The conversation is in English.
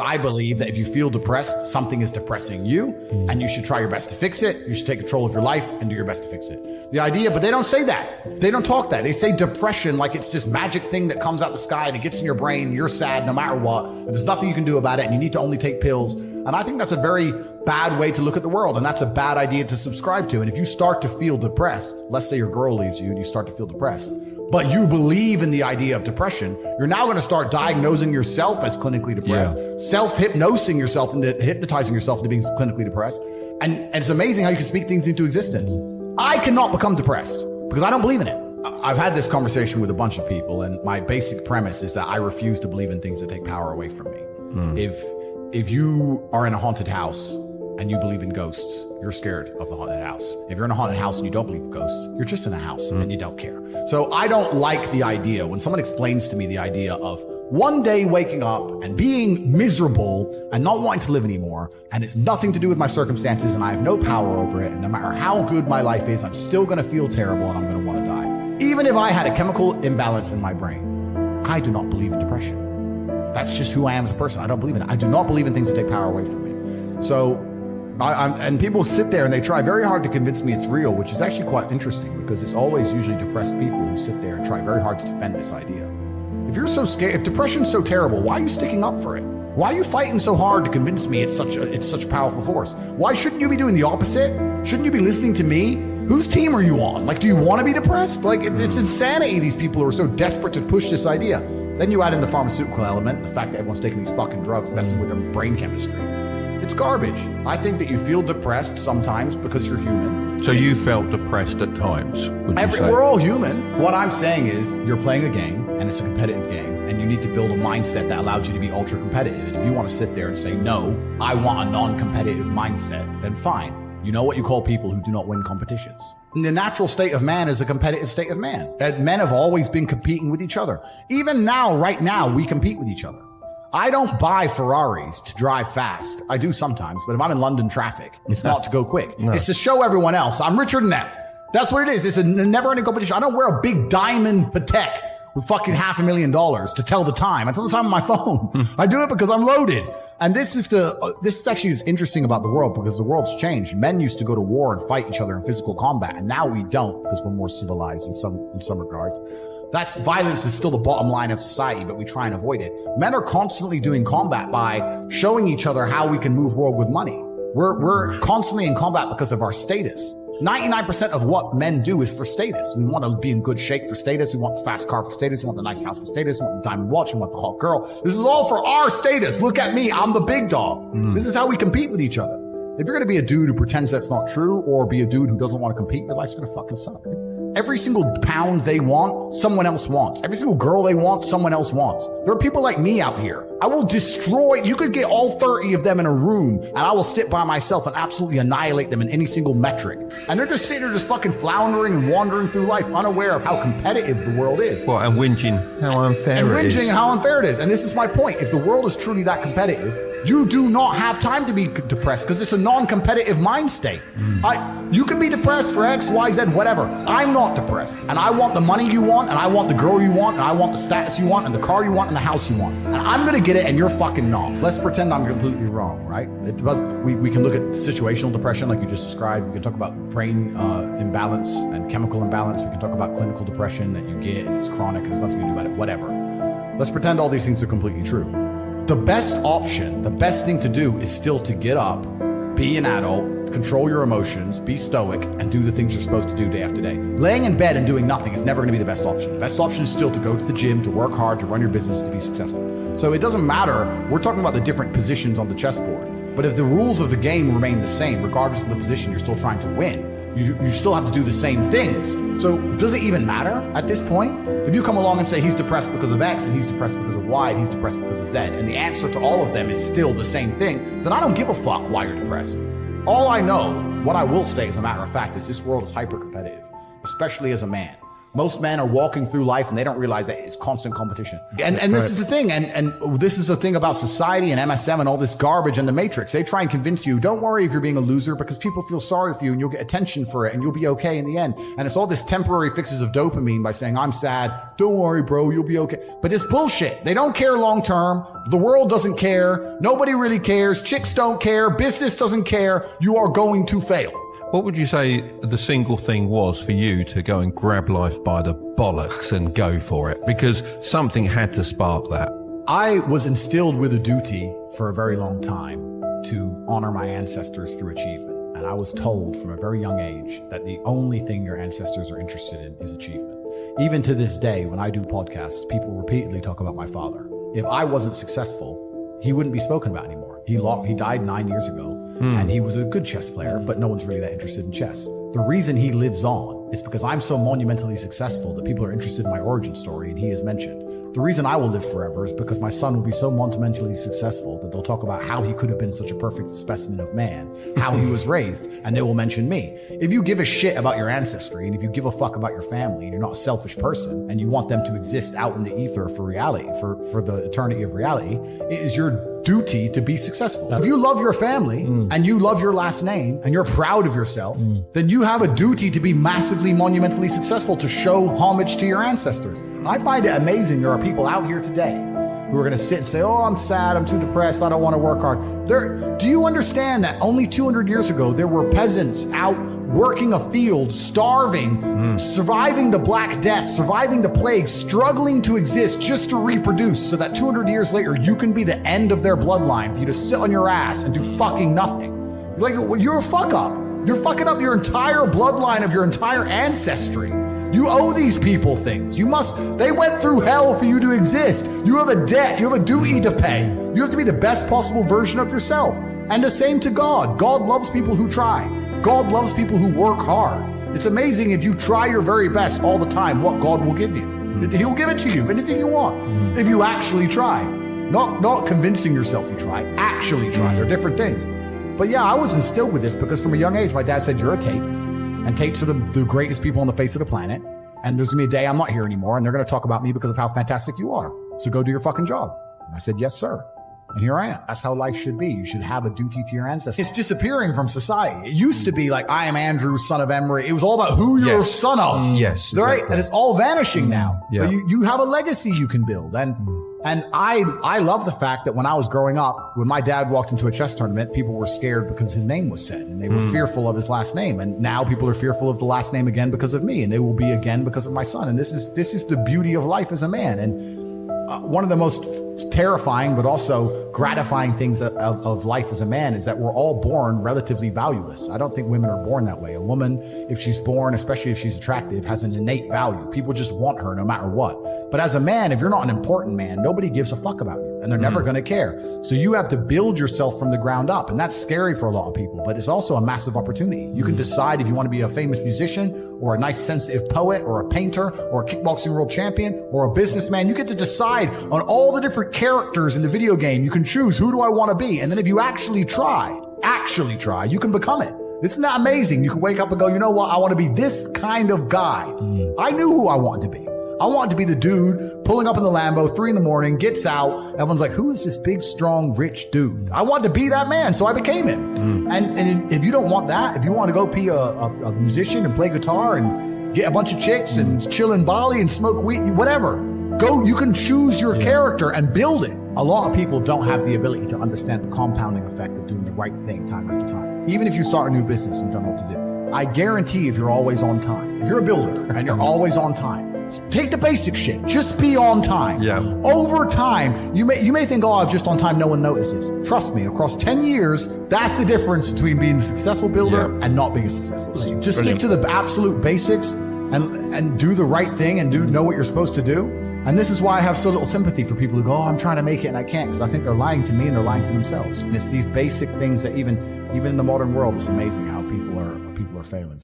I believe that if you feel depressed, something is depressing you, and you should try your best to fix it. You should take control of your life and do your best to fix it. The idea, but they don't say that. They don't talk that. They say depression like it's this magic thing that comes out the sky and it gets in your brain. You're sad no matter what. And there's nothing you can do about it, and you need to only take pills. And I think that's a very bad way to look at the world, and that's a bad idea to subscribe to. And if you start to feel depressed, let's say your girl leaves you and you start to feel depressed, but you believe in the idea of depression, you're now going to start diagnosing yourself as clinically depressed, self-hypnosing yourself into hypnotizing yourself into being clinically depressed. And it's amazing how you can speak things into existence. I cannot become depressed because I don't believe in it. I've had this conversation with a bunch of people, and my basic premise is that I refuse to believe in things that take power away from me. If you are in a haunted house and you believe in ghosts, you're scared of the haunted house. If you're in a haunted house and you don't believe in ghosts, you're just in a house and you don't care. So I don't like the idea when someone explains to me the idea of one day waking up and being miserable and not wanting to live anymore, and it's nothing to do with my circumstances and I have no power over it, and no matter how good my life is, I'm still going to feel terrible and I'm going to want to die. Even if I had a chemical imbalance in my brain, I do not believe in depression. That's just who I am as a person. I don't believe in it. I do not believe in things that take power away from me. So, and people sit there and they try very hard to convince me it's real, which is actually quite interesting because it's always usually depressed people who sit there and try very hard to defend this idea. If you're so scared, if depression's so terrible, why are you sticking up for it? Why are you fighting so hard to convince me it's such a powerful force? Why shouldn't you be doing the opposite? Shouldn't you be listening to me? Whose team are you on? Like, do you want to be depressed? Like, it's insanity, these people who are so desperate to push this idea. Then you add in the pharmaceutical element, the fact that everyone's taking these fucking drugs, messing with their brain chemistry. It's garbage. I think that you feel depressed sometimes because you're human. So you felt depressed at times, would you say? We're all human. What I'm saying is you're playing a game, and it's a competitive game, and you need to build a mindset that allows you to be ultra competitive. And if you want to sit there and say, no, I want a non-competitive mindset, then fine. You know what you call people who do not win competitions. And the natural state of man is a competitive state of man. That men have always been competing with each other. Even now, right now, we compete with each other. I don't buy Ferraris to drive fast. I do sometimes, but if I'm in London traffic, it's not to go quick. No. It's to show everyone else I'm richer than them. That's what it is. It's a never-ending competition. I don't wear a big diamond Patek with fucking $500,000 to tell the time. I tell the time on my phone. I do it because I'm loaded. And this is actually what's interesting about the world, because the world's changed. Men used to go to war and fight each other in physical combat, and now we don't because we're more civilized in some regards. That's violence is still the bottom line of society, but we try and avoid it. Men are constantly doing combat by showing each other how we can move world with money. We're constantly in combat because of our status. 99% of what men do is for status. We want to be in good shape for status. We want the fast car for status. We want the nice house for status. We want the diamond watch. We want the hot girl. This is all for our status. Look at me. I'm the big dog. This is how we compete with each other. If you're going to be a dude who pretends that's not true, or be a dude who doesn't want to compete, your life's going to fucking suck. Every single pound they want, someone else wants. Every single girl they want, someone else wants. There are people like me out here. I will destroy, you could get all 30 of them in a room, and I will sit by myself and absolutely annihilate them in any single metric. And they're just sitting there just fucking floundering and wandering through life, unaware of how competitive the world is. Well, and whinging how unfair it is. And how unfair it is. And this is my point. If the world is truly that competitive, you do not have time to be depressed because it's a non-competitive mind state. You can be depressed for X, Y, Z, whatever. I'm not depressed. And I want the money you want, and I want the girl you want, and I want the status you want, and the car you want, and the house you want. And I'm going to get it, and you're fucking not. Let's pretend I'm completely wrong, right? We can look at situational depression like you just described. We can talk about brain imbalance and chemical imbalance. We can talk about clinical depression that you get, and it's chronic, and there's nothing you can do about it, whatever. Let's pretend all these things are completely true. The best option, the best thing to do is still to get up, be an adult, control your emotions, be stoic, and do the things you're supposed to do day after day. Laying in bed and doing nothing is never going to be the best option. The best option is still to go to the gym, to work hard, to run your business, to be successful. So it doesn't matter. We're talking about the different positions on the chessboard. But if the rules of the game remain the same, regardless of the position, you're still trying to win. You still have to do the same things. So does it even matter at this point? If you come along and say he's depressed because of X, and he's depressed because of Y, and he's depressed because of Z, and the answer to all of them is still the same thing, then I don't give a fuck why you're depressed. All I know, what I will say as a matter of fact, is this world is hyper competitive, especially as a man. Most men are walking through life and they don't realize that it's constant competition. And this is the thing. And this is the thing about society and MSM and all this garbage and the Matrix. They try and convince you, don't worry if you're being a loser, because people feel sorry for you and you'll get attention for it and you'll be okay in the end. And it's all this temporary fixes of dopamine by saying, I'm sad. Don't worry, bro. You'll be okay. But it's bullshit. They don't care long term. The world doesn't care. Nobody really cares. Chicks don't care. Business doesn't care. You are going to fail. What would you say the single thing was for you to go and grab life by the bollocks and go for it? Because something had to spark that. I was instilled with a duty for a very long time to honor my ancestors through achievement. And I was told from a very young age that the only thing your ancestors are interested in is achievement. Even to this day, when I do podcasts, people repeatedly talk about my father. If I wasn't successful, he wouldn't be spoken about anymore. He died 9 years ago. And he was a good chess player, but no one's really that interested in chess. The reason he lives on is because I'm so monumentally successful that people are interested in my origin story, and he is mentioned. The reason I will live forever is because my son will be so monumentally successful that they'll talk about how he could have been such a perfect specimen of man, how he was raised, and they will mention me. If you give a shit about your ancestry, and if you give a fuck about your family, and you're not a selfish person, and you want them to exist out in the ether for reality, for the eternity of reality, it is your duty to be successful. If you love your family and you love your last name and you're proud of yourself, then you have a duty to be massively monumentally successful, to show homage to your ancestors. I find it amazing there are people out here today who are going to sit and say, oh, I'm sad, I'm too depressed, I don't want to work hard. Do you understand that only 200 years ago, there were peasants out working a field, starving, surviving the Black Death, surviving the plague, struggling to exist just to reproduce, so that 200 years later, you can be the end of their bloodline, for you to sit on your ass and do fucking nothing. Like, you're a fuck up. You're fucking up your entire bloodline of your entire ancestry. You owe these people things. They went through hell for you to exist. You have a debt. You have a duty to pay. You have to be the best possible version of yourself. And the same to God. God loves people who try. God loves people who work hard. It's amazing if you try your very best all the time, what God will give you. He'll give it to you, anything you want, if you actually try. Not convincing yourself you try, actually try. They're different things. But yeah, I was instilled with this because from a young age, my dad said, you're a Tate. And Tates are the greatest people on the face of the planet. And there's gonna be a day I'm not here anymore, and they're gonna talk about me because of how fantastic you are. So go do your fucking job. And I said, yes, sir. And here I am. That's how life should be. You should have a duty to your ancestors. It's disappearing from society. It used to be like, I am Andrew, son of Emery. It was all about who you're son of. Yes. Right? Exactly. And it's all vanishing now. Yeah. But you have a legacy you can build. And I love the fact that when I was growing up, when my dad walked into a chess tournament, people were scared because his name was said, and they were fearful of his last name. And now people are fearful of the last name again because of me, and they will be again because of my son. And this is the beauty of life as a man. And one of the most terrifying but also gratifying things of life as a man is that we're all born relatively valueless. I don't think women are born that way. A woman, if she's born, especially if she's attractive, has an innate value. People just want her no matter what. But as a man, if you're not an important man, nobody gives a fuck about you, and they're never going to care. So you have to build yourself from the ground up, and that's scary for a lot of people, but it's also a massive opportunity. You can decide if you want to be a famous musician or a nice sensitive poet or a painter or a kickboxing world champion or a businessman. You get to decide on all the different characters in the video game. You can choose, who do I want to be? And then if you actually try, you can become it. Isn't that amazing? You can wake up and go, you know what? I want to be this kind of guy. I knew who I wanted to be. I wanted to be the dude pulling up in the Lambo, 3 a.m, gets out. Everyone's like, who is this big, strong, rich dude? I wanted to be that man, so I became him. And if you don't want that, if you want to go be a musician and play guitar and get a bunch of chicks and chill in Bali and smoke weed, whatever, go, you can choose your character and build it. A lot of people don't have the ability to understand the compounding effect of doing the right thing time after time. Even if you start a new business and don't know what to do. I guarantee if you're always on time, if you're a builder and you're always on time, take the basic shit, just be on time. Yeah. Over time, you may think, oh, I'm just on time, no one notices. Trust me, across 10 years, that's the difference between being a successful builder and not being a successful builder. Just stick to the absolute basics and do the right thing and know what you're supposed to do. And this is why I have so little sympathy for people who go, oh, I'm trying to make it and I can't, because I think they're lying to me and they're lying to themselves. And it's these basic things that even in the modern world, it's amazing how people are failing.